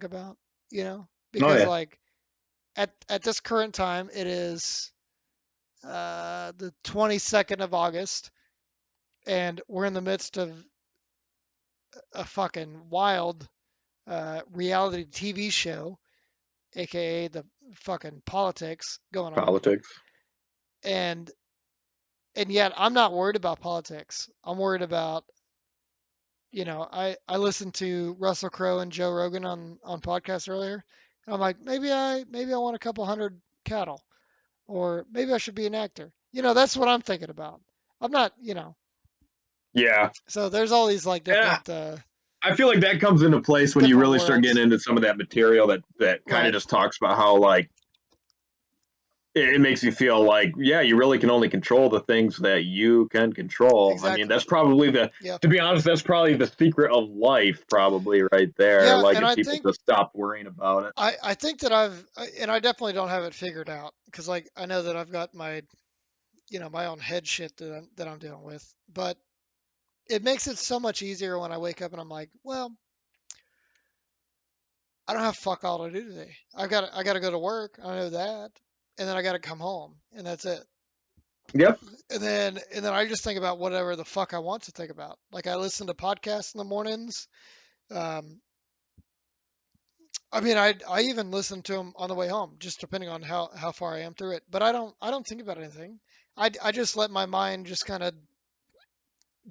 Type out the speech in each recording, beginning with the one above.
about, you know, Oh because yeah. like at this current time, it is the 22nd of August, and we're in the midst of a fucking wild reality TV show, aka the fucking politics going on, Politics. and yet I'm not worried about politics. I'm worried about, I listened to Russell Crowe and Joe Rogan on podcast earlier, and I'm like, maybe I want a couple hundred cattle, or maybe I should be an actor. That's what I'm thinking about. I'm not, Yeah. so there's all these like And different I feel like that comes into place when you different really start getting worlds. into some of that material that kind of Right. just talks about how like it makes you feel like, yeah, you really can only control the things that you can control. I mean, Exactly. that's probably Yep. to be honest, that's probably the secret of life, probably right there. Yeah, Like and if I people think just stop worrying about it. I think that and I definitely don't have it figured out because like I know that I've got my my own head shit that I'm dealing with, but it makes it so much easier when I wake up and I'm like, well, I don't have fuck all to do today. I got to go to work. I know that, and then I got to come home, and that's it. Yep. And then I just think about whatever the fuck I want to think about. Like I listen to podcasts in the mornings. Um, I mean, I even listen to them on the way home, just depending on how far I am through it. But I don't think about anything. I just let my mind just kind of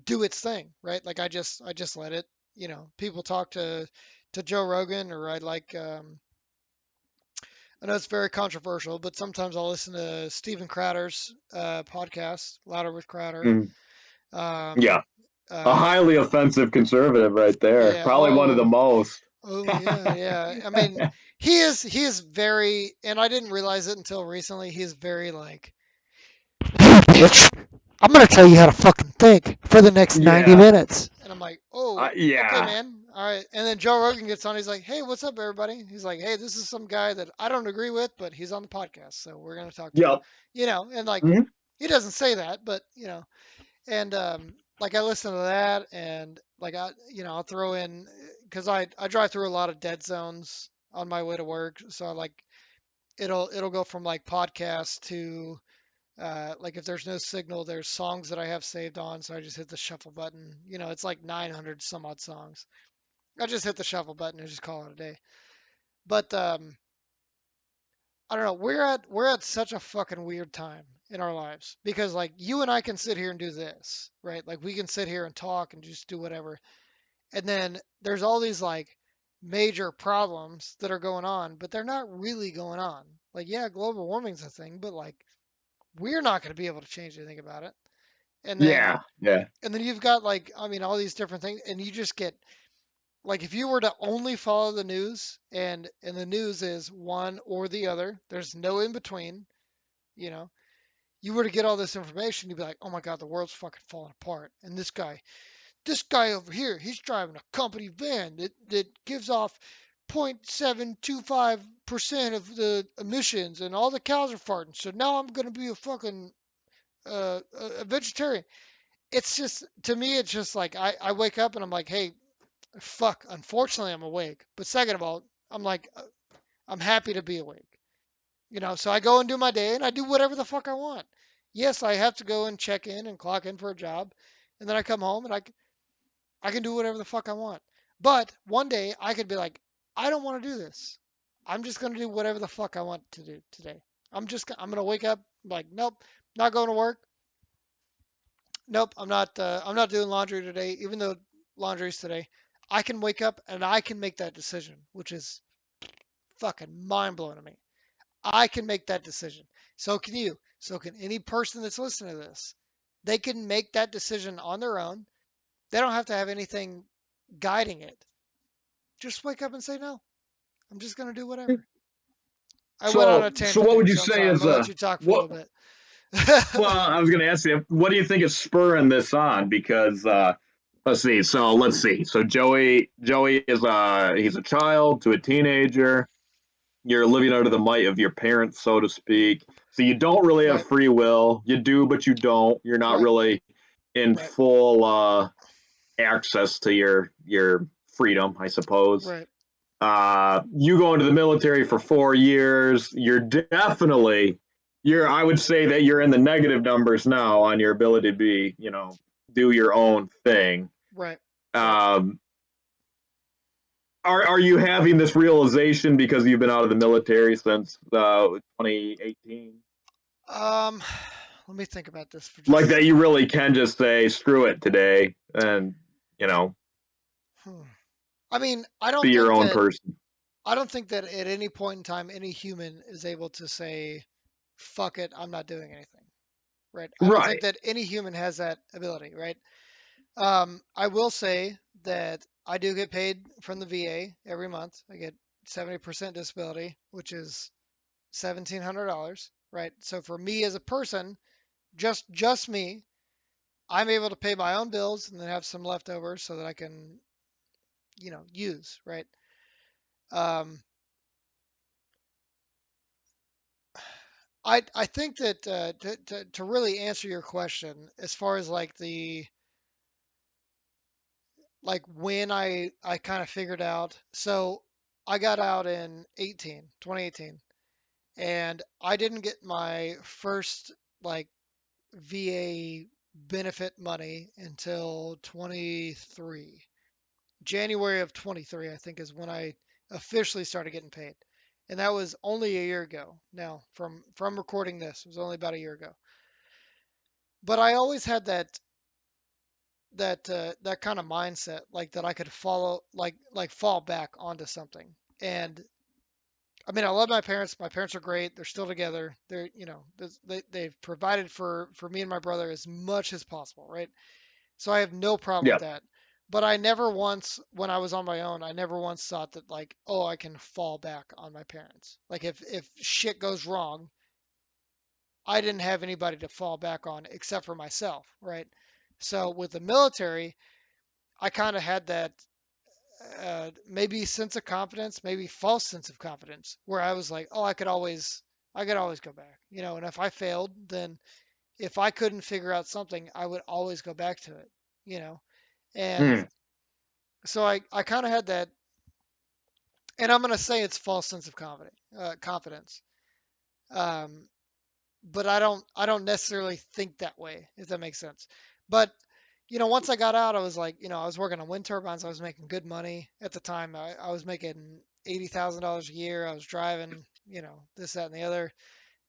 do its thing, right? Like I just let it. People talk to Joe Rogan, or I know it's very controversial, but sometimes I'll listen to Steven Crowder's podcast, Louder with Crowder. Mm, Um, yeah. A uh, highly offensive conservative right there. yeah. Probably one of the Oh. most. Oh yeah, yeah. I mean, he is very, and I didn't realize it until recently. He is very like, bitch, I'm gonna tell you how to fucking think for the next 90 Yeah. minutes. And I'm like, oh, okay, Yeah. man. All right. And then Joe Rogan gets on. He's like, hey, what's up, everybody? He's like, hey, this is some guy that I don't agree with, but he's on the podcast, so we're gonna talk to him. Yep. And like, Hmm. he doesn't say that, but and like I listen to that, and like I'll throw in because I drive through a lot of dead zones on my way to work, so like it'll go from like podcasts to like if there's no signal, there's songs that I have saved on, so I just hit the shuffle button. It's like 900 some odd songs. I just hit the shuffle button and just call it a day. But I don't know. We're at such a fucking weird time in our lives because like you and I can sit here and do this, right? Like we can sit here and talk and just do whatever. And then there's all these like major problems that are going on, but they're not really going on. Like yeah, global warming's a thing, but like we're not going to be able to change anything about it. And then Yeah. Yeah. and then you've got like I mean all these different things, and you just get like if you were to only follow the news, and the news is one or the other, there's no in between, you know, you were to get all this information, you'd be like, oh my God, the world's fucking falling apart. And this guy over here, he's driving a company van that gives off 0.725% of the emissions, and all the cows are farting. So now I'm going to be a fucking a vegetarian. It's just, to me, it's just like I wake up and I'm like, hey, fuck, unfortunately I'm awake. But second of all, I'm like, I'm happy to be awake. So I go and do my day and I do whatever the fuck I want. Yes, I have to go and check in and clock in for a job, and then I come home and I can do whatever the fuck I want. But one day I could be like, I don't want to do this. I'm just gonna do whatever the fuck I want to do today. I'm gonna wake up like, nope, not going to work. Nope, I'm not doing laundry today, even though laundry's today. I can wake up and I can make that decision, which is fucking mind blowing to me. I can make that decision. So can you. So can any person that's listening to this. They can make that decision on their own. They don't have to have anything guiding it. Just wake up and say no. I'm just gonna do whatever. I went on a So tangent what there, would you so I'm say sorry. I'm is gonna let you talk for a what? little bit. Well, I was going to ask you, what do you think is spurring this on? Because let's see. So let's see. So Joey is he's a child to a teenager. You're living under the might of your parents, so to speak. So you don't really have Right, free will. You do, but you don't. You're not right, really in right, full access to your freedom, I suppose. right. You go into the military for 4 years, you're definitely I would say that you're in the negative numbers now on your ability to be, do your own thing. Right. Right. Um, are you having this realization because you've been out of the military since 2018? Um, let me think about this for just Like a that you second. really can just say screw it today and Hmm. I mean, be your own person. I don't think that at any point in time any human is able to say, "Fuck it, I'm not doing anything." Right? I don't think Right. that any human has that ability. Right? I will say that I do get paid from the VA every month. I get 70% disability, which is $1,700. Right? So for me as a person, just me, I'm able to pay my own bills and then have some left over so that I can, use. Right? Um, I think that to really answer your question, as far as like when I kind of figured out, so I got out in 2018, and I didn't get my first like VA benefit money until 23. January of 23, I think, is when I officially started getting paid. And that was only a year ago. Now, from recording this, it was only about a year ago. But I always had that kind of mindset, like that I could follow, like fall back onto something. And I mean, I love my parents. My parents are great. They're still together. They've provided for me and my brother as much as possible, right? So I have no problem with Yep. that. But I never once, when I was on my own, I never once thought that like, oh, I can fall back on my parents. Like if shit goes wrong, I didn't have anybody to fall back on except for myself, right? So with the military, I kind of had that maybe sense of confidence, maybe false sense of confidence, where I was like, oh, I could always go back, and if I failed, then if I couldn't figure out something, I would always go back to it, you know, and Mm. so I kind of had that, and I'm gonna say it's false sense of confidence, um, but I don't necessarily think that way, if that makes sense. But once I got out, I was like, I was working on wind turbines. I was making good money at the time. I was making $80,000 a year. I was driving, this, that, and the other.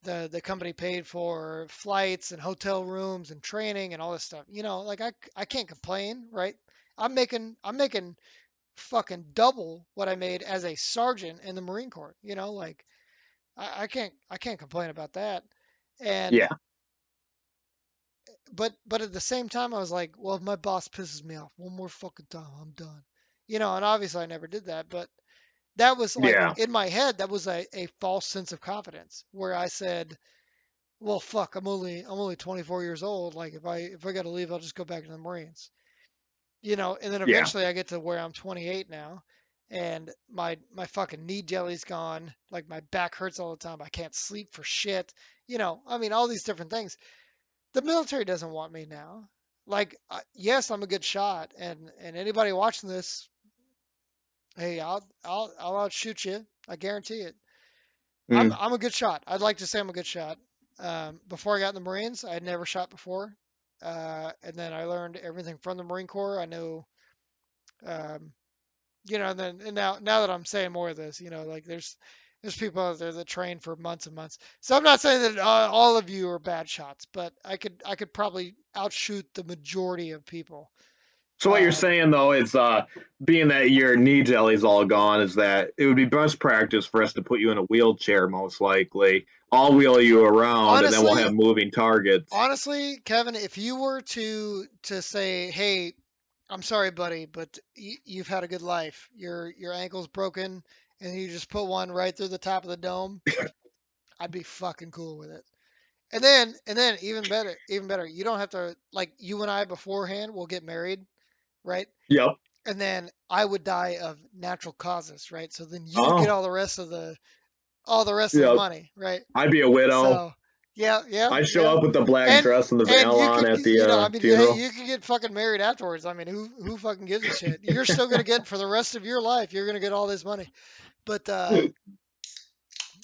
The company paid for flights and hotel rooms and training and all this stuff. Like I can't complain, right? I'm making fucking double what I made as a sergeant in the Marine Corps. Like I can't complain about that. And Yeah. but at the same time, I was like, well, if my boss pisses me off one more fucking time, I'm done. And obviously I never did that, but that was like Yeah. in my head, that was a false sense of confidence where I said, well, fuck, I'm only 24 years old. Like if I got to leave, I'll just go back to the Marines. And then Yeah. eventually I get to where I'm 28 now, and my fucking knee jelly's gone. Like my back hurts all the time. I can't sleep for shit. I mean, all these different things. The military doesn't want me now. Like, yes, I'm a good shot, and anybody watching this, hey, I'll outshoot you. I guarantee it. I'm Mm. I'm a good shot. I'd like to say I'm a good shot. Before I got in the Marines, I had never shot before, and then I learned everything from the Marine Corps. I know, um, and now that I'm saying more of this, like there's people out there that train for months and months. So I'm not saying that all of you are bad shots, but I could probably outshoot the majority of people. So what you're Um, saying though is, being that your knee jelly's all gone, is that it would be best practice for us to put you in a wheelchair, most likely. I'll wheel you around, and then we'll honestly, have moving targets. honestly, Kevin, if you were to say, hey, I'm sorry, buddy, but you've had a good life. Your ankle's broken, and you just put one right through the top of the dome, I'd be fucking cool with it. And then even better, you don't have to, like, you and I beforehand will get married, right? Yep. And then I would die of natural causes, right? So then you would get Oh. all the rest of the Yep. money, right? I'd be a widow. So Yeah, yeah, I show yeah. up with the black And dress and the and veil you on could, at I the mean, hey, funeral. you could get fucking married afterwards. I mean, who fucking gives a shit? You're still gonna get for the rest of your life. You're gonna get all this money. But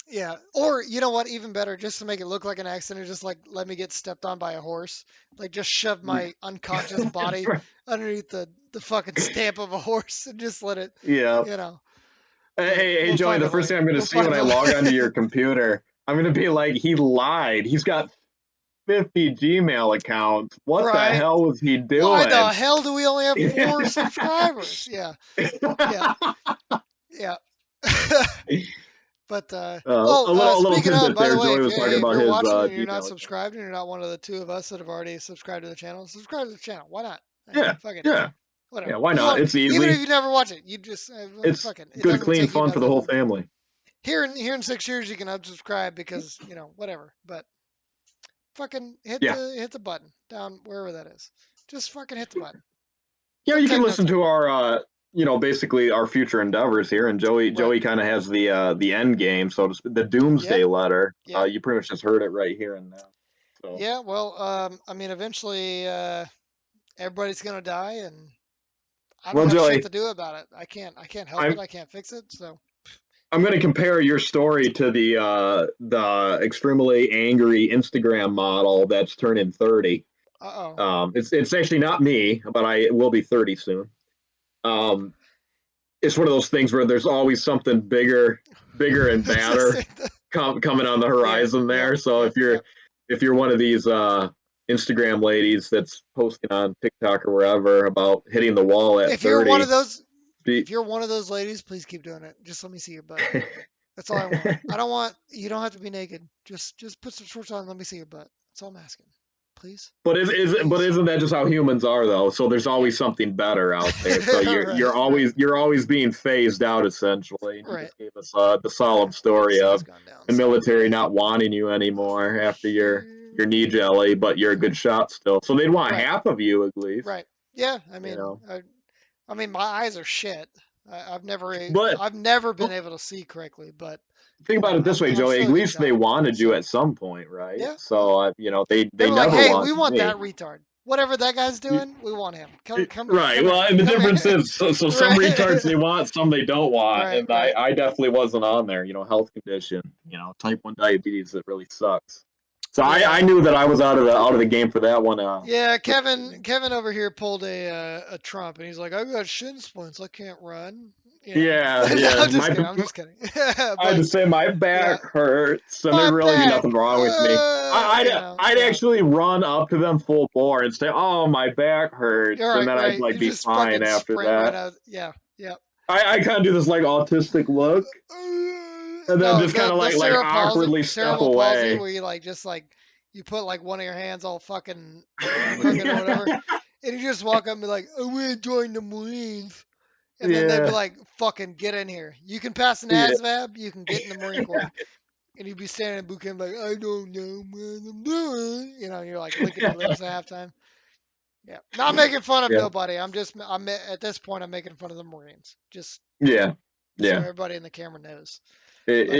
yeah, or you know what? Even better, just to make it look like an accident, just like let me get stepped on by a horse. Like just shove my unconscious body underneath the fucking stamp of a horse and just let it, Yeah. you know. But Hey, we'll Joey, find the a first thing way. I'm going to We'll see find when I a log onto way. your computer, I'm going to be like, he lied. He's got 50 Gmail accounts. What the Right. hell was he Why the doing? hell do we only have 4 subscribers? Yeah, yeah, yeah. But A little speaking of, tidbit by the there. way, Joey if was you talking hey, if about you're his watching and you're not Gmail account. subscribed and you're not one of the two of us that have already subscribed to the channel, subscribe to the channel. Why not? I mean, Yeah, fuck it, yeah, whatever. yeah. Why As not? long, It's even if easy. you never watch it, you just It's fuck it. It good, doesn't clean take you fun for the whole nothing. family. Here in 6 years, you can unsubscribe because whatever. But fucking Yeah, hit the button down wherever that is. Just fucking hit the button. yeah. It'll You can take no listen time. to our basically our future endeavors here. And Right. Joey kind of has the end game, so to speak, the doomsday Yep. letter. Yep. You pretty much just heard it right here and now. So, Yeah. Well, I mean, eventually, everybody's gonna die, and I don't well, have shit Joey, to do about it. I can't help it. I'm I can't fix it. So, I'm going to compare your story to the extremely angry Instagram model that's turning 30. uh oh. It's actually not me, but I will be 30 soon. Um, it's one of those things where there's always something bigger and badder coming on the Yeah. horizon Yep. there. So Yep. Yep. if you're one of these Instagram ladies that's posting on TikTok or wherever about hitting the wall at If you're one of 30, those, be, if you're one of those ladies, please keep doing it. Just let me see your butt. That's all I want. I don't want. You don't have to be naked. Just put some shorts on. And let me see your butt. That's all I'm asking. Please. but Please. isn't that just how humans are though? So there's Yeah. always something better out there. So Right. Right. you're always being phased out essentially. And you Right. just gave us the solemn Yeah. story Sun's of gone down. the Sorry, military everybody. not wanting you anymore Over after your knee here. jelly, but you're a good shot still. So they'd want Right. half of you at least. Right. Yeah. You know. I mean, my eyes are shit. But I've never been able to see correctly, but think about it this way, I'm Joey. still At a good least they shot. wanted you So at some point, right? yeah, yeah. So They they were like, never "Hey, we wanted want me. that retard. Whatever that guy's doing, we want him. Right. Come Well, here, and the come difference here." is, so some retards Right. they want, some they don't want, Right. and Right. I definitely wasn't on there. Health condition, type 1 diabetes that really sucks. So I Yeah. knew that I was out of the game for that one. Yeah. Pretty Kevin. soon. Kevin over here pulled a Trump, and he's like, "I got shin splints. I can't run." Yeah, No, yeah. I'm just kidding. I'm just kidding. I had But to say my yeah, back hurts, and my there'd really be back. nothing wrong with me. I'd Yeah. actually run up to them full bore and say, "Oh, my back hurts," You're and right, then I'd right. like You be just fine fucking after sprint right that. out. Yeah, yeah. I kind of do this like autistic look, and then No, just kind of the like awkwardly step cerebral palsy, away. where you you put like one of your hands all fucking crooked or whatever, and you just walk up and be like, "I want to join the Marines," and then they'd be Yeah, like, "Fucking get in here. You can pass an yeah, ASVAB, you can get in the Marine Corps." And you'd be standing in boot camp like, "I don't know what I'm doing," and you're like licking your lips at halftime. Yeah, not making fun of yeah, nobody. I'm at this point. I'm making fun of the Marines, just yeah, so yeah. everybody in the camera knows. It, But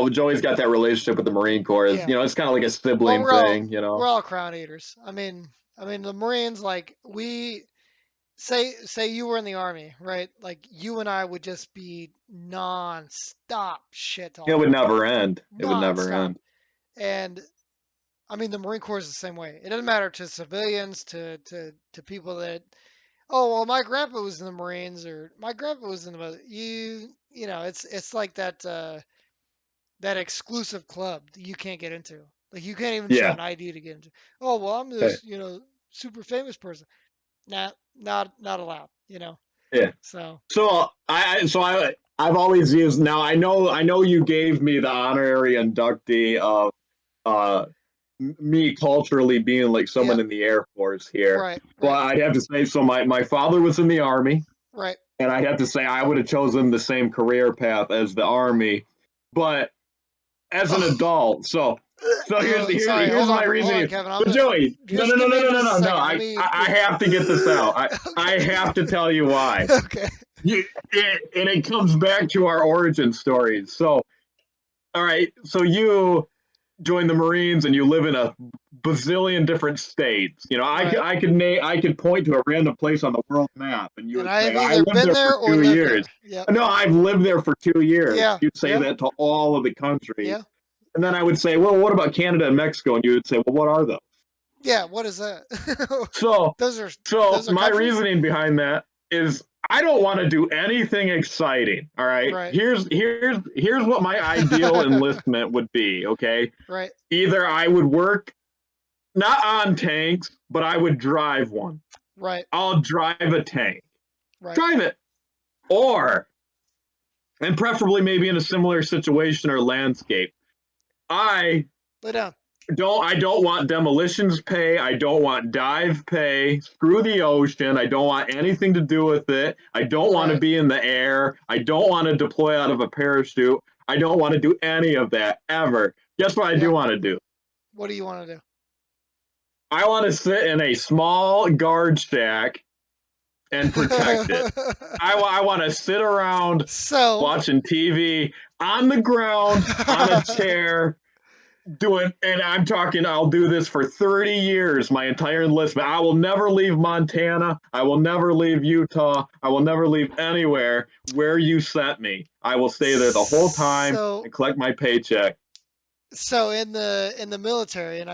it, Joey's got that relationship with the Marine Corps. Is yeah, it's kind of like a well, sibling thing. we're all crown eaters. I mean the Marines, like we say you were in the army, right? Like you and I would just be non-stop shit It would talking, never end. It would never non-stop. end. And I mean the Marine Corps is the same way. It doesn't matter to civilians, to people that, oh well, my grandpa was in the Marines, or my grandpa was in the, it's like that exclusive club that you can't get into. Like you can't even show Yeah. an ID to get into. Oh well, I'm Okay. this super famous person. Nah, not allowed. Yeah. So I've always used. Now I know you gave me the honorary inductee of uh me culturally being like someone yep, in the Air Force here. right, But right, I'd have to say, so my father was in the Army, right. and I'd have to say I would have chosen the same career path as the Army. But as an Oh, adult, so sorry. here's my Hold on, reasoning. Kevin. But Joey, no, Just no, no, give no, me no, no, just a no, no. second. Let I me. have to get this out. I Okay. have to tell you why. Okay. And it comes back to our origin stories. So, all right. So join the Marines and you live in a bazillion different states. You know, Right. I could point to a random place on the world map, and you And would I say, have "I either lived been there for there or 2 lived years." there. Yep. No, I've lived there for 2 years. Yeah. You'd say Yeah. that to all of the countries, Yeah. and then I would say, "Well, what about Canada and Mexico?" And you would say, "Well, what are those?" Yeah. What is that? So, those are so those are my countries. reasoning behind that is I don't want to do anything exciting. All right. Right. Here's what my ideal enlistment would be. Okay. right. Either I would work not on tanks, but I would drive one. Right. I'll drive a tank. Right. Drive it. Or, and preferably maybe in a similar situation or landscape, I Lay down. I don't want demolitions pay. I don't want dive pay. Screw the ocean. I don't want anything to do with it. I don't want to Right. be in the air. I don't want to deploy out of a parachute. I don't want to do any of that ever. Guess what I do Yep. want to do? What do you want to do? I want to sit in a small guard shack and protect it. I want to sit around so. watching TV on the ground on a chair doing, and I'm talking, I'll do this for 30 years, my entire enlistment. I will never leave Montana. I will never leave Utah. I will never leave anywhere where you sent me. I will stay there the whole time so and collect my paycheck. so in the military, and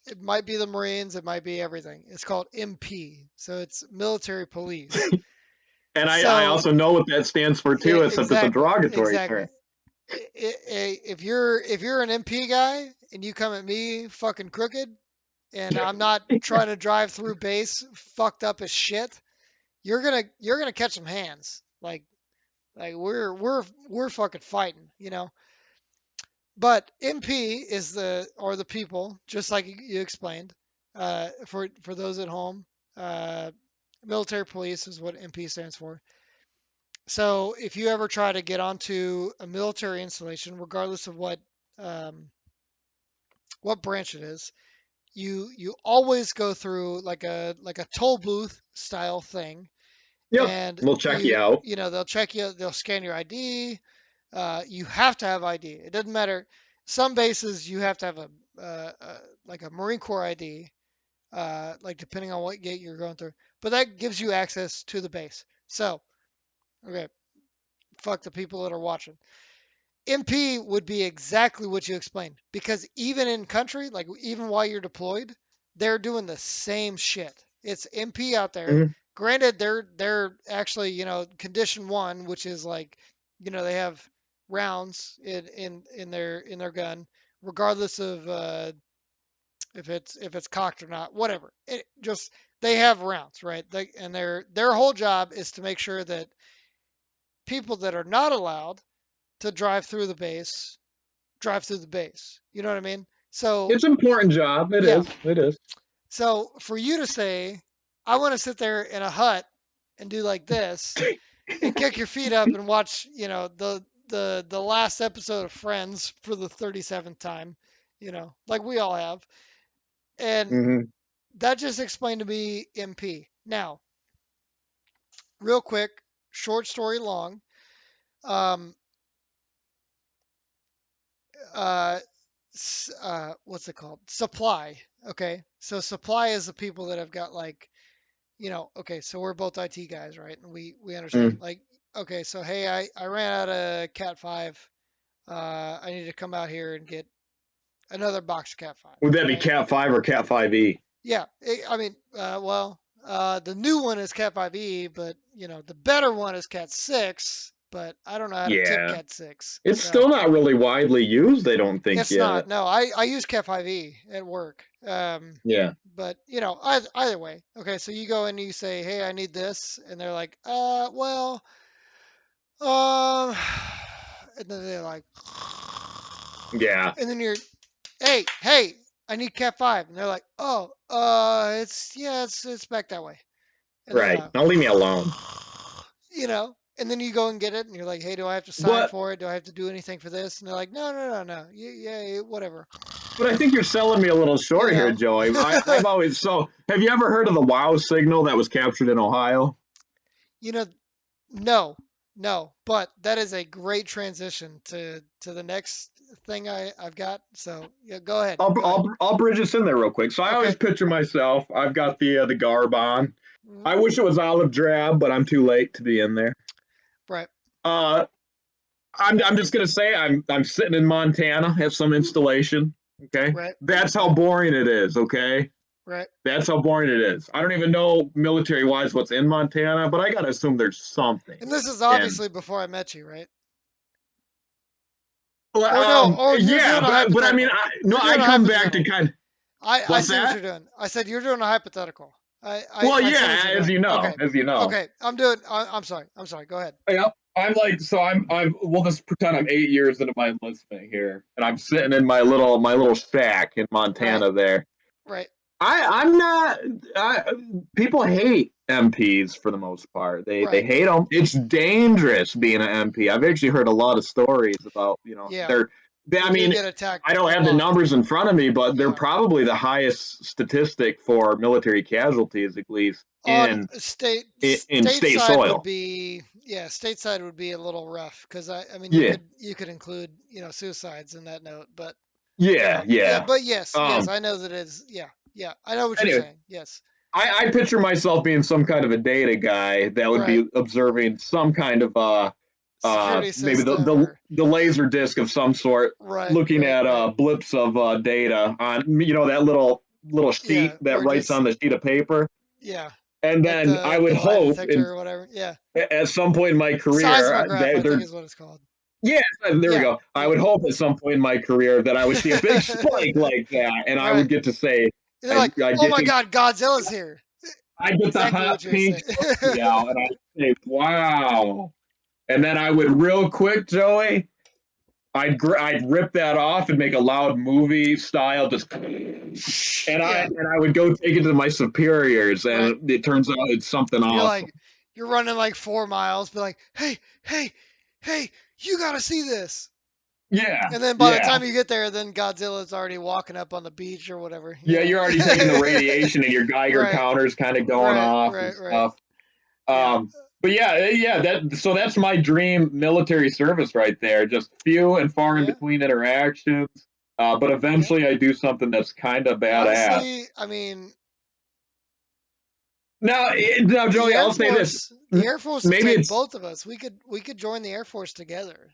it might be the Marines, it might be everything. It's called MP, so it's military police. And I So also know what that stands for yeah, too, except it's a exactly, derogatory exactly. term. If you're an MP guy and you come at me fucking crooked, and I'm not trying to drive through base fucked up as shit, you're gonna catch some hands. Like we're fucking fighting, you know. But MP is the people, just like you explained. For those at home, uh, military police is what MP stands for. So if you ever try to get onto a military installation, regardless of um, what branch it is, you always go through like a toll booth style thing, Yep, and we'll check you out. they'll check you, they'll scan your ID. You have to have ID. It doesn't matter. Some bases you have to have like a Marine Corps ID, like depending on what gate you're going through. But that gives you access to the base. So okay, fuck the people that are watching. MP would be exactly what you explained, because even in country, like even while you're deployed, they're doing the same shit. It's MP out there. Mhm. Granted, they're actually, condition one, which is like, they have rounds in their gun, regardless of if it's cocked or not, whatever. It just they have rounds, right? And their whole job is to make sure that people that are not allowed to drive through the base. You know what I mean? So It's an important job. It yeah. is. It is. So for you to say, I want to sit there in a hut and do like this and kick your feet up and watch, the last episode of Friends for the 37th time, like we all have. And Mm-hmm. that just explained to me MP. Now, real quick, short story long. Um, uh, what's it called? Supply. Okay. So supply is the people that have got like, okay, so we're both IT guys, right? And we understand. Mm. Like, okay, so hey, I ran out of Cat 5. I need to come out here and get another box of Cat 5, Would that be right? Cat 5 or Cat 5e? Yeah. I mean, well, the new one is Cat 5e, but the better one is Cat 6, but I don't know how to tip Yeah. Cat 6. It's So still not really widely used, I don't think, it's not. yet. No, I use Cat 5e at work. Yeah. But either way, okay. So you go and you say, "Hey, I need this," and they're like, well, um," and then they're like, Yeah. and then you're, "Hey, I need Cat 5," and they're like, "Oh, it's back that way," and they're Right. like, Now leave me alone. and then you go and get it, and you're like, "Hey, do I have to sign But for it? Do I have to do anything for this?" And they're like, "No, no, no, no. Yeah, whatever." but I think you're selling me a little You short here, know. Joey. I've always so. Have you ever heard of the WOW signal that was captured in Ohio? you know, no. No, but that is a great transition to the next thing I've got. So yeah, go ahead. I'll, Go ahead. I'll, I'll bridge this in there real quick. So I always Okay. picture myself. I've got the garb on. Mhm. I wish it was olive drab, but I'm too late to be in there. Right. Uh, I'm just gonna say I'm sitting in Montana at some installation. Okay, Right. that's how Right. boring it is. Okay, Right. that's how boring it is. I don't even know military wise what's in Montana, but I gotta assume there's something. And this is And obviously before I met you, right? well, Or no, or you're yeah, doing a but I mean, hypothetical. no, You're doing I a come back to hypothetical. kind of I what's see what that? you're doing. I said you're doing a hypothetical. Well, I see what yeah, you're doing. Okay. as you know. Okay. I'm doing. I'm sorry. I'm sorry. Go ahead. Yeah, I'm like, so I'm. We'll just pretend I'm 8 years into my enlistment here, and I'm sitting in my little shack in Right. Montana. There, Right. I'm not. People hate MPs for the most part. They Right. hate them. It's dangerous being an MP. I've actually heard a lot of stories about Yeah. they. I They do mean, get attacked I don't a have the lot. numbers in front of me, but they're Yeah. probably the highest statistic for military casualties, at least in state Stateside would soil. be stateside would be a little rough because I mean Yeah, you could include suicides in that note, but yeah, yeah. but yes, Um, I know that it's yeah, I know what you're anyway, saying. Yes. I picture myself being some kind of a data guy that would Right. be observing some kind of Security maybe the, system the or the laser disc of some sort, right, looking right, at right. blips of data on that little Yeah, sheet that or writes just on the sheet of paper, yeah, and like then I would the lie hope detector or whatever. Yeah. at some point in my career Seismograph, I think they're is what it's called. yeah, there we Yeah. go. I Yeah. would hope at some point in my career that I would see a big spike like that, and I Right. would get to say, And they're like, I'd "Oh get my God, Godzilla's here." I get the Exactly hot what you pink say. selfie out, and I say, "Wow!" And then I would real quick, Joey, I'd rip that off and make a loud movie style, just Yeah. and I would go take it to my superiors, Right. and it turns out it's something And awesome. you're running like 4 miles, be like, "Hey, hey, hey, you gotta see this." Yeah, And then by the yeah, time you get there, then Godzilla's already walking up on the beach or whatever. yeah. You're already taking the radiation, and your Geiger Right. counter's kind of going Right. off and Right. Right. stuff. Yeah. But yeah. That's my dream military service right there. Just few and far in Yeah. between interactions. But Yeah. eventually, I do something that's kind of badass. Honestly, I mean, Now, Joey, I'll say this. The Air Force would Maybe take it's both of us. We could join the Air Force together.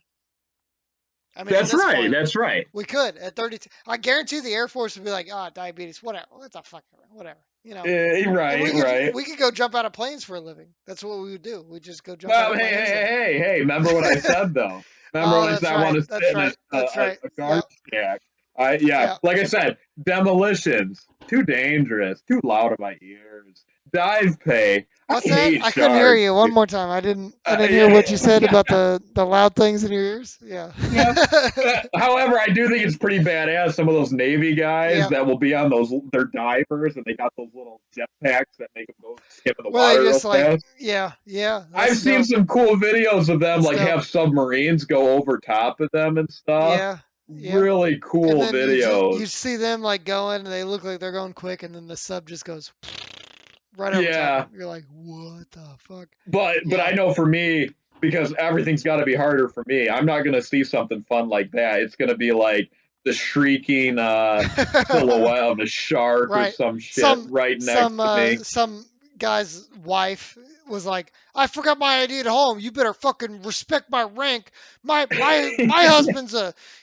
I mean, at that's this right. point, That's right. we could at 32. I guarantee the Air Force would be like, ah, diabetes, whatever. It's a fucking whatever, And Right, right. we could go jump out of planes for a living. That's what we would do. We just go jump out Well, of planes and. hey! Remember what I said though. Remember Oh, when I that's said I want right. to That's sit in right. That's right. a guard Yep. shack? Yeah, Yeah. like I said, demolitions too dangerous, too loud in my ears. Dive pay. I What's that? hate I couldn't hear sharks. you. One more time. I didn't hear what you said Yeah, about the loud things in your ears. Yeah. yeah. However, I do think it's pretty badass. Some of those Navy guys Yeah. that will be on those, they're divers and they got those little jetpacks that make them go skim in the Where they water real just like, fast. yeah, I've that's seen dope. some cool videos of them That's like dope. have submarines go over top of them and stuff. Yeah. Yep. Really And cool then videos. you see them like going and they look like they're going quick and then the sub just goes right over top of Yeah, them. You're like, what the fuck? but I Yeah. know for me, because everything's got to be harder for me. I'm not gonna see something fun like that. It's gonna be like the shrieking silhouette of a shark or Right. some shit right next to me. Some guy's wife was like, I forgot my ID at home. You better fucking respect my rank. My husband's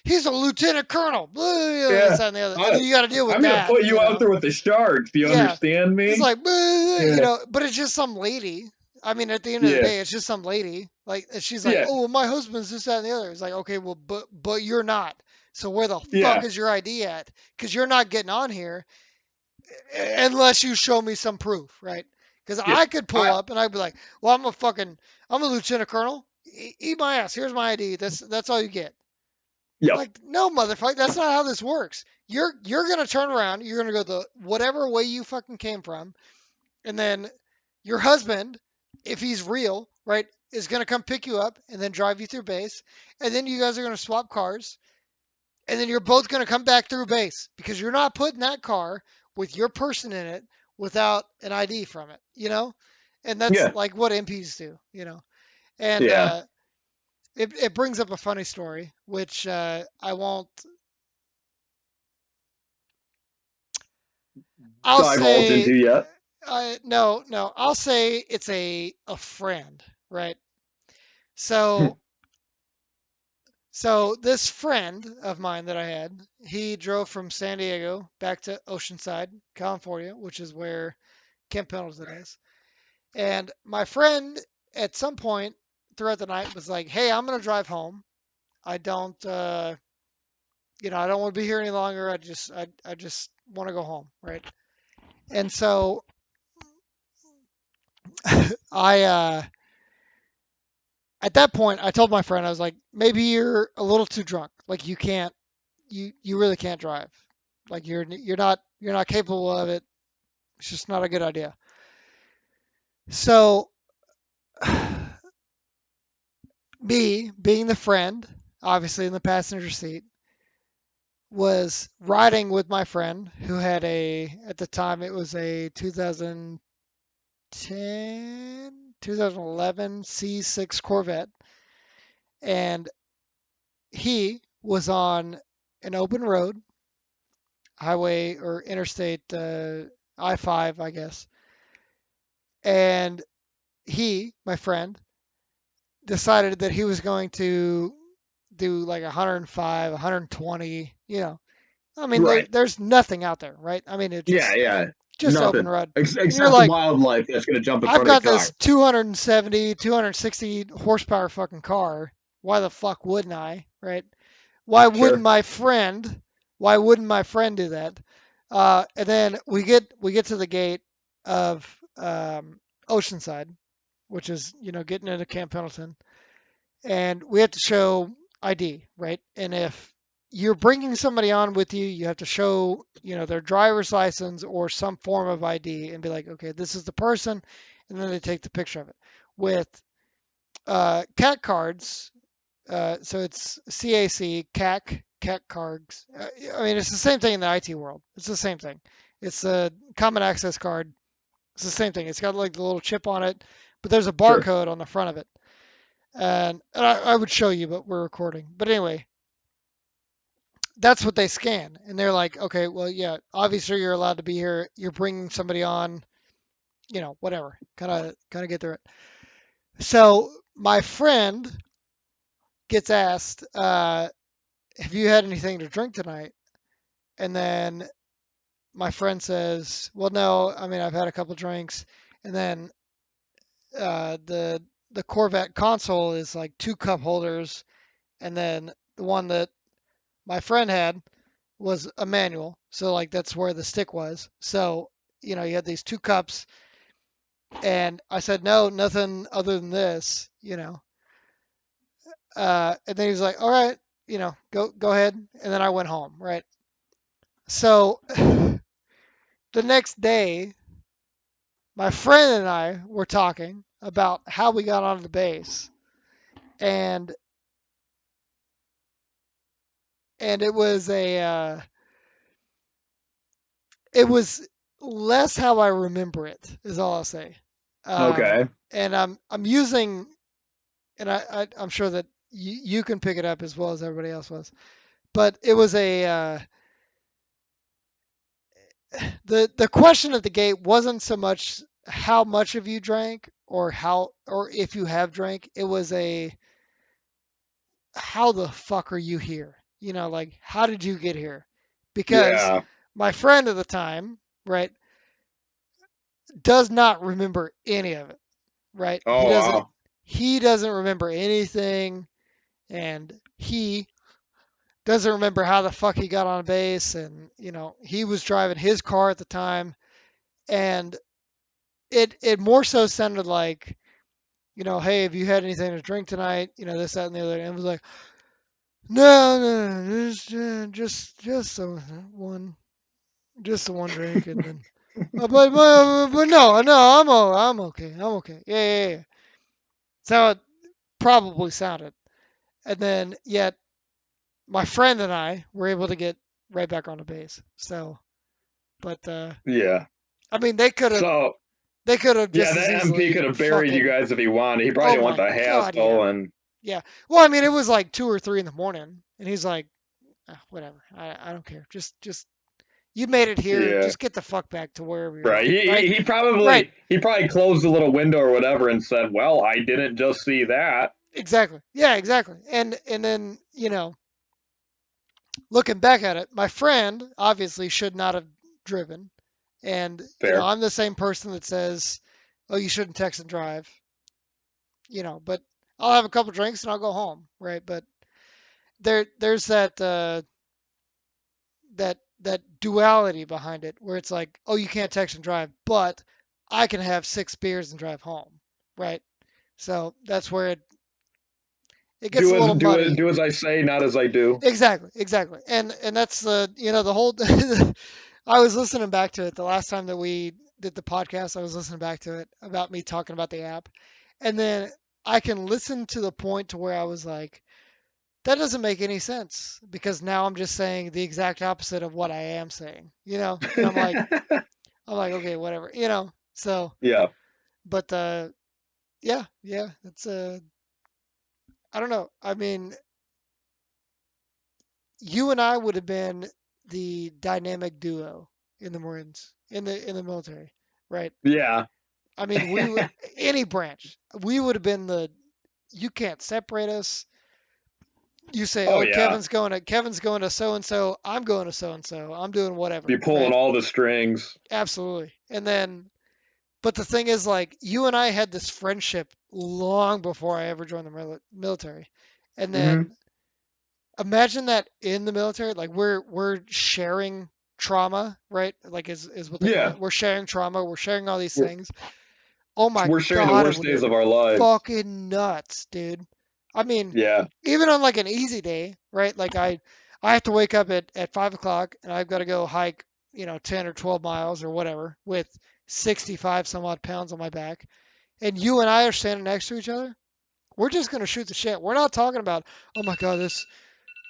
he's a lieutenant colonel. This, Yeah, that, and the other. And I, then you got to deal with I'm gonna that, put you out there with the sharks. Do you Yeah. understand It's me? like, Yeah, but it's just some lady. I mean, at the end of the yeah, day, it's just some lady. Like, and she's like, yeah, oh, well, my husband's this, that, and the other. It's like, okay, well, but you're not. So where the fuck yeah, is your ID at? Because you're not getting on here unless you show me some proof, right? Because yeah. I could pull I up and I'd be like, well, I'm a lieutenant colonel. Eat my ass. Here's my ID. That's all you get. Yep. Like, no, motherfucker, that's not how this works. You're gonna turn around. You're gonna go the whatever way you fucking came from, and then your husband, if he's real, right, is gonna come pick you up and then drive you through base, and then you guys are gonna swap cars, and then you're both gonna come back through base because you're not putting that car with your person in it without an ID from it, And that's Yeah. like what MPs do. And Yeah. it brings up a funny story, which I won't. I'll Divulge say into yet. no. I'll say it's a friend, right? So this friend of mine that I had, he drove from San Diego back to Oceanside, California, which is where Camp Pendleton is. And my friend, at some point throughout the night, was like, "Hey, I'm gonna drive home. I don't, I don't want to be here any longer. I just want to go home, right?" And so I, at that point, I told my friend, I was like, "Maybe you're a little too drunk. Like you really can't drive. Like you're not capable of it. It's just not a good idea." So me being the friend, obviously in the passenger seat, was riding with my friend who had at the time it was a 2010, 2011 C6 Corvette, and he was on an open road, highway or interstate I-5, I guess, and my friend, decided that he was going to do like 105, 120, I mean, Right. there's nothing out there, right? I mean, it Yeah, yeah. just open Nothing. road. And you're Except like, wildlife that's going to jump in I've front of the got this car. 270, 260 horsepower fucking car. Why the fuck wouldn't I, right? Why wouldn't Sure. my friend? Why wouldn't my friend do that? And then we get to the gate of Oceanside, which is getting into Camp Pendleton, and we have to show ID, right? And if you're bringing somebody on with you, you have to show, their driver's license or some form of ID and be like, okay, this is the person, and then they take the picture of it. With CAC cards, so it's CAC cards. I mean, it's the same thing in the IT world. It's the same thing. It's a common access card. It's the same thing. It's got like the little chip on it, but there's a Sure. barcode on the front of it. And I would show you, but we're recording. But anyway, that's what they scan, and they're like, okay, well, yeah, obviously you're allowed to be here. You're bringing somebody on, whatever. Kind of get through it. So my friend gets asked, "Have you had anything to drink tonight?" And then my friend says, "Well, no. I mean, I've had a couple drinks." And then the Corvette console is like two cup holders, and then the one that my friend had was a manual. So like that's where the stick was. So, you had these two cups, and I said, "No, nothing other than this," and then he was like, "All right, go ahead." And then I went home, right? So the next day, my friend and I were talking about how we got onto the base, and it was it was less how I remember it, is all I'll say. Okay. And I'm using, and I'm sure that you can pick it up as well as everybody else was, but it was the question at the gate wasn't so much how much of you drank or if you have drank. It was a how the fuck are you here? Like how did you get here? Because Yeah. my friend at the time, right, does not remember any of it, right? Oh, wow. He doesn't remember anything, and he doesn't remember how the fuck he got on base, and he was driving his car at the time, and it more so sounded like, "Hey, have you had anything to drink tonight?" This, that, and the other. And it was like, "No, no, no, just the one, just the one drink," and then, but no, no, I'm okay, I'm okay, yeah, yeah, yeah. So it probably sounded, and then yet my friend and I were able to get right back on the base. So, but Yeah. I mean, they could have So, They could have Yeah, just as that MP could easily have buried you fucking. guys if he wanted. He probably Oh didn't want my the god, yeah, hassle, and yeah. Well, I mean, it was like 2 or 3 in the morning, and he's like, "Ah, whatever, I don't care. Just you made it here. yeah, Just get the fuck back to wherever you're right. at." He, Right, he he right. probably closed the little window or whatever and said, "Well, I didn't just see that." Exactly. Yeah, exactly. And then looking back at it, my friend obviously should not have driven. And Fair. I'm the same person that says, "Oh, you shouldn't text and drive." But I'll have a couple drinks and I'll go home, right? But there's that duality behind it where it's like, "Oh, you can't text and drive, but I can have 6 beers and drive home," right? So that's where it gets a Do as little do as muddy. do as I say, not as I do. Exactly, exactly. And that's the whole I was listening back to it the last time that we did the podcast. I was listening back to it about me talking about the app. And then I can listen to the point to where I was like, that doesn't make any sense because now I'm just saying the exact opposite of what I am saying, And I'm like, okay, whatever, So, Yeah. but yeah, yeah, it's I don't know. I mean, you and I would have been the dynamic duo in the Marines, in the military, right? Yeah. I mean, we would any branch, we would have been the. You can't separate us. You say, Oh oh, yeah. Kevin's going to so and so. I'm going to so and so. I'm doing Be whatever, pulling right? all the strings. Absolutely. And then, but the thing is, like, you and I had this friendship long before I ever joined the military, and Hmm. then imagine that in the military, like we're sharing trauma, right? Like is what they call Yeah. it. We're sharing trauma. We're sharing all these We're things. Oh my we're sharing the God, it worst would have days been of our lives. fucking nuts, dude. I mean, Yeah. even on like an easy day, right? Like I have to wake up at 5 o'clock and I've got to go hike, 10 or 12 miles or whatever with 65 some odd pounds on my back. And you and I are standing next to each other. We're just gonna shoot the shit. We're not talking about, oh my God, this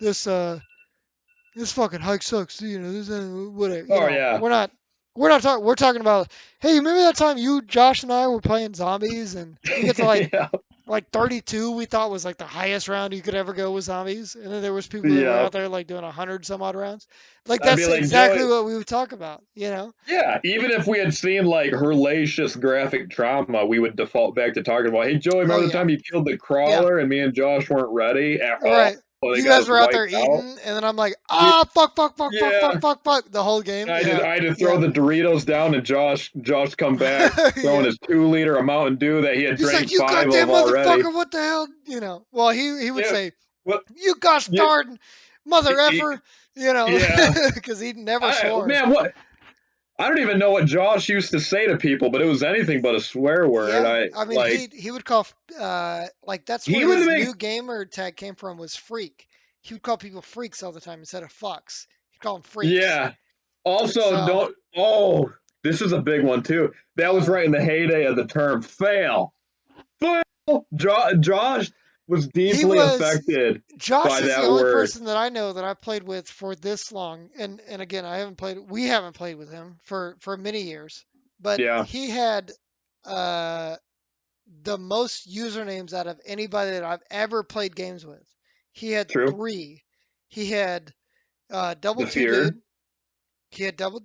this fucking hike sucks. This whatever. Oh yeah. We're not talking. We're talking about. Hey, you remember that time you, Josh, and I were playing zombies, and we get to Yeah. like 32. We thought was like the highest round you could ever go with zombies, and then there was people that were Yeah. out there like doing 100 some odd rounds. Like I'd be that's like, exactly Joey. what we would talk about. Yeah, even if we had seen like hellacious graphic trauma, we would default back to talking about, hey, Joey, Oh remember the yeah, time you killed the yeah. crawler and me and Josh weren't ready at all? Right. They You got guys us were out there wiped eating, out. and then I'm like, Yeah, fuck, fuck, fuck, fuck, yeah. fuck, fuck, fuck, the whole game. Yeah, I had to throw yeah, the Doritos down, and Josh come back throwing yeah. his 2 liter of Mountain Dew that he had He's like, drank you 5 of goddamn already. motherfucker, what the hell? Well, he would Yeah, say, well, you gosh yeah, darn mother effer, yeah. because he never swore. Man, what? I don't even know what Josh used to say to people, but it was anything but a swear word. Yeah, I I mean, like he would call, like that's he where would his make new gamer tag came from was freak. He would call people freaks all the time instead of fucks. He'd call them freaks. yeah. Also, So, don't. Oh, this is a big one too. That was uh, right in the heyday of the term fail. Fail. Josh was he deeply was affected Josh by is the that only word. person that I know that I've played with for this long, and again, we haven't played with him for many years, but Yeah, he had uh, the most usernames out of anybody that I've ever played games with. He had true. three. He had double The two fear. dude. He had double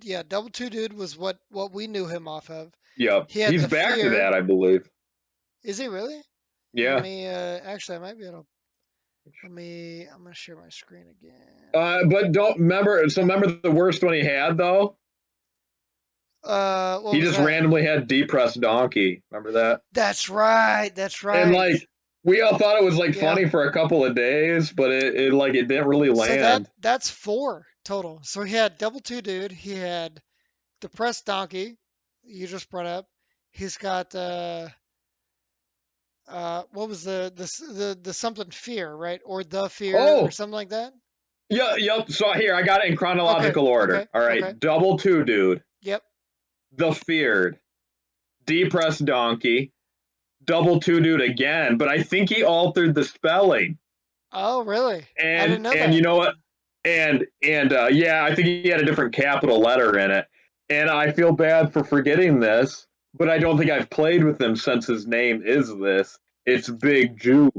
two dude was what we knew him off of. Yep. He had He's the back to fear. that, I believe. Is he really? Let Yeah. me actually I might be able to. I'm gonna share my screen again. But don't remember. So remember the worst one he had though. What He was just that? randomly had depressed donkey. Remember that? That's right. That's And right. like we all thought it was like Yeah. funny for a couple of days, but it didn't really So land. that's four total. So he had double two dude. He had depressed donkey. You just brought up. He's got what was the something fear, right? Or the fear or Oh, something like that. yeah, yep. So here I got it in Okay. chronological order. Okay. All Okay. right, double two dude, Yep. the feared, depressed donkey, double two dude again. But I think he altered the spelling. Oh, really? I didn't know And you that. know what? And yeah, I think he had a different capital letter in it. And I feel bad for forgetting this, but I don't think I've played with him since his name is this. It's Big Juice.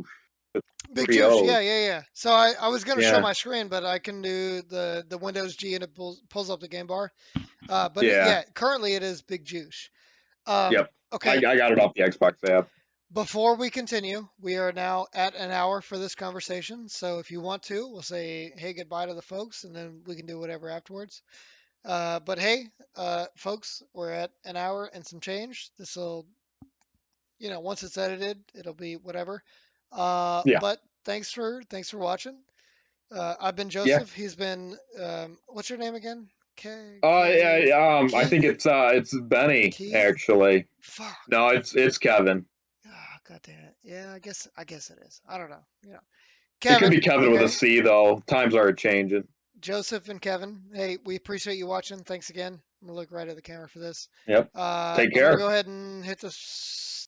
Big Three Juice, O's. yeah. So I was gonna show Yeah, my screen, but I can do the Windows G and it pulls up the game bar. yeah, Yeah, currently it is Big Juice. Um, yep. I, okay, I got it off the Xbox app. before we continue, we are now at an hour for this conversation. So if you want to, we'll say hey goodbye to the folks, and then we can do whatever afterwards. But hey, folks, we're at an hour and some change. This will, once it's edited, it'll be whatever. Yeah, But thanks for watching. I've been yeah. Joseph. He's been what's your name again? K K Yeah. I Keith think it's Benny Keith. actually. Fuck. No, it's Kevin. Ah, God damn it. Yeah, I guess it is. I don't know. It could Kevin. be Kevin with a Okay. C though. Times are changing. Joseph and Kevin. Hey, we appreciate you watching. Thanks again. I'm gonna look right at the camera for this. Yep. Take I'm gonna care. go ahead and hit the